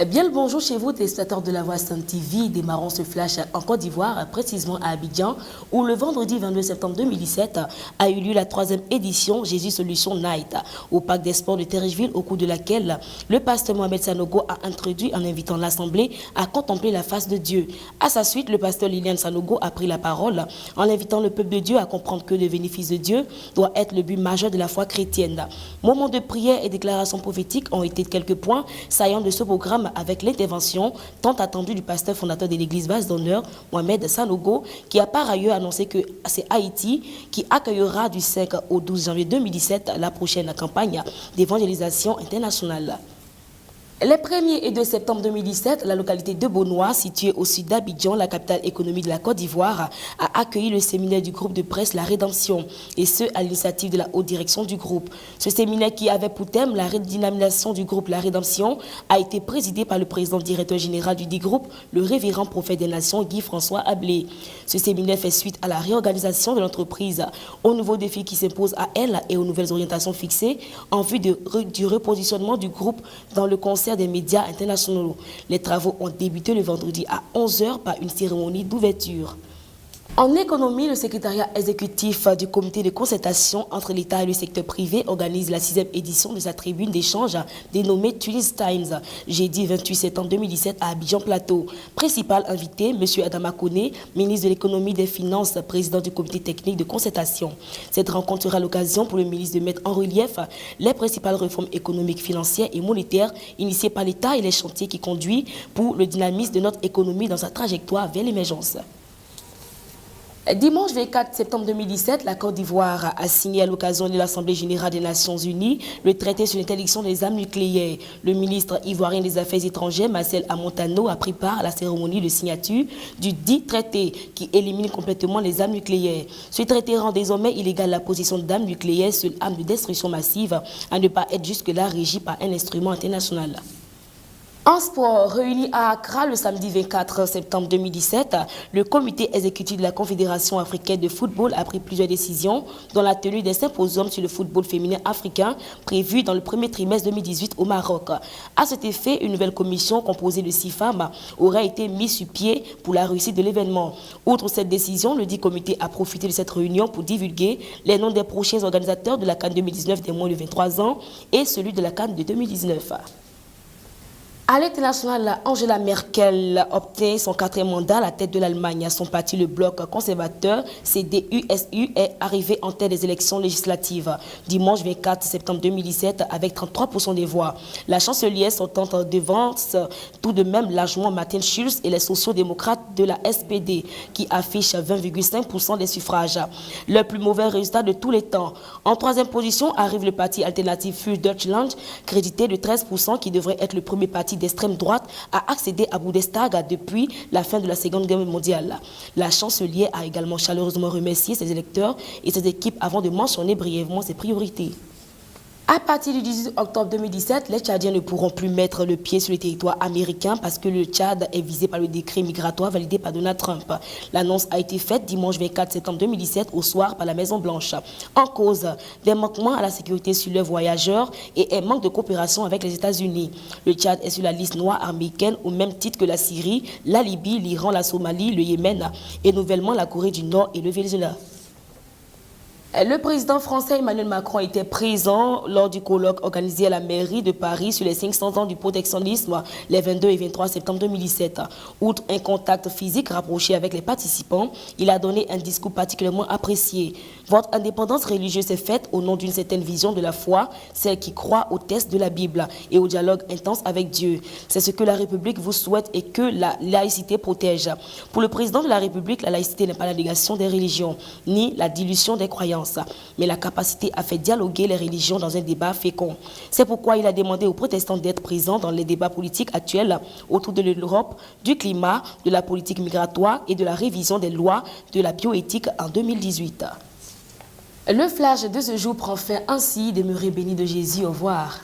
Bien le bonjour chez vous, téléspectateurs de la Voix Sainte TV. Démarrons ce flash en Côte d'Ivoire, précisément à Abidjan, où le vendredi 22 septembre 2017 a eu lieu la 3e édition Jésus Solution Night au Parc des Sports de Terrichville, au cours de laquelle le pasteur Mohamed Sanogo a introduit en invitant l'Assemblée à contempler la face de Dieu. À sa suite, le pasteur Liliane Sanogo a pris la parole en invitant le peuple de Dieu à comprendre que le bénéfice de Dieu doit être le but majeur de la foi chrétienne. Moments de prière et déclarations prophétiques ont été quelques points saillants de ce programme, avec l'intervention tant attendue du pasteur fondateur de l'église Vase d'Honneur, Mohamed Sanogo, qui a par ailleurs annoncé que c'est Haïti qui accueillera du 5 au 12 janvier 2017 la prochaine campagne d'évangélisation internationale. Les 1er et 2 septembre 2017, la localité de Bonois, située au sud d'Abidjan, la capitale économique de la Côte d'Ivoire, a accueilli le séminaire du groupe de presse La Rédemption, et ce, à l'initiative de la haute direction du groupe. Ce séminaire, qui avait pour thème la redynamisation du groupe La Rédemption, a été présidé par le président directeur général du dit groupe, le révérend prophète des nations, Guy-François Ablé. Ce séminaire fait suite à la réorganisation de l'entreprise, aux nouveaux défis qui s'imposent à elle et aux nouvelles orientations fixées en vue du repositionnement du groupe dans le concert des médias internationaux. Les travaux ont débuté le vendredi à 11 h par une cérémonie d'ouverture. En économie, le secrétariat exécutif du comité de concertation entre l'État et le secteur privé organise la 6e édition de sa tribune d'échange dénommée Tunis Times, jeudi 28 septembre 2017 à Abidjan Plateau. Principal invité, M. Adama Kone, ministre de l'économie et des finances, président du comité technique de concertation. Cette rencontre sera l'occasion pour le ministre de mettre en relief les principales réformes économiques, financières et monétaires initiées par l'État et les chantiers qui conduisent pour le dynamisme de notre économie dans sa trajectoire vers l'émergence. Dimanche 24 septembre 2017, la Côte d'Ivoire a signé à l'occasion de l'Assemblée générale des Nations Unies le traité sur l'interdiction des armes nucléaires. Le ministre ivoirien des Affaires étrangères, Marcel Amontano, a pris part à la cérémonie de signature du dit traité qui élimine complètement les armes nucléaires. Ce traité rend désormais illégale la possession d'armes nucléaires, seule arme de destruction massive, à ne pas être jusque-là régie par un instrument international. En sport, réuni à Accra le samedi 24 septembre 2017, le comité exécutif de la Confédération africaine de football a pris plusieurs décisions, dont la tenue des symposiums sur le football féminin africain prévu dans le premier trimestre 2018 au Maroc. À cet effet, une nouvelle commission composée de 6 femmes aurait été mise sur pied pour la réussite de l'événement. Outre cette décision, le dit comité a profité de cette réunion pour divulguer les noms des prochains organisateurs de la CAN 2019 des moins de 23 ans et celui de la CAN de 2019. À l'international, Angela Merkel obtient son 4e mandat à la tête de l'Allemagne. Son parti, le bloc conservateur CDU-SU, est arrivé en tête des élections législatives dimanche 24 septembre 2017 avec 33% des voix. La chancelière sortante devance tout de même largement Martin Schulz et les sociaux-démocrates de la SPD qui affichent 20,5% des suffrages. Le plus mauvais résultat de tous les temps. En 3e position arrive le parti alternatif Für Deutschland, crédité de 13%, qui devrait être le premier parti d'extrême droite à accéder à Bundestag depuis la fin de la Seconde Guerre mondiale. La chancelière a également chaleureusement remercié ses électeurs et ses équipes avant de mentionner brièvement ses priorités. À partir du 18 octobre 2017, les Tchadiens ne pourront plus mettre le pied sur le territoire américain parce que le Tchad est visé par le décret migratoire validé par Donald Trump. L'annonce a été faite dimanche 24 septembre 2017 au soir par la Maison-Blanche. En cause, des manquements à la sécurité sur leurs voyageurs et un manque de coopération avec les États-Unis. Le Tchad est sur la liste noire américaine au même titre que la Syrie, la Libye, l'Iran, la Somalie, le Yémen et nouvellement la Corée du Nord et le Venezuela. Le président français Emmanuel Macron était présent lors du colloque organisé à la mairie de Paris sur les 500 ans du protectionnisme les 22 et 23 septembre 2017. Outre un contact physique rapproché avec les participants, il a donné un discours particulièrement apprécié. Votre indépendance religieuse est faite au nom d'une certaine vision de la foi, celle qui croit au texte de la Bible et au dialogue intense avec Dieu. C'est ce que la République vous souhaite et que la laïcité protège. Pour le président de la République, la laïcité n'est pas la négation des religions, ni la dilution des croyances, mais la capacité à faire dialoguer les religions dans un débat fécond. C'est pourquoi il a demandé aux protestants d'être présents dans les débats politiques actuels autour de l'Europe, du climat, de la politique migratoire et de la révision des lois de la bioéthique en 2018. Le flash de ce jour prend fin ainsi. Demeurez bénis de Jésus. Au revoir.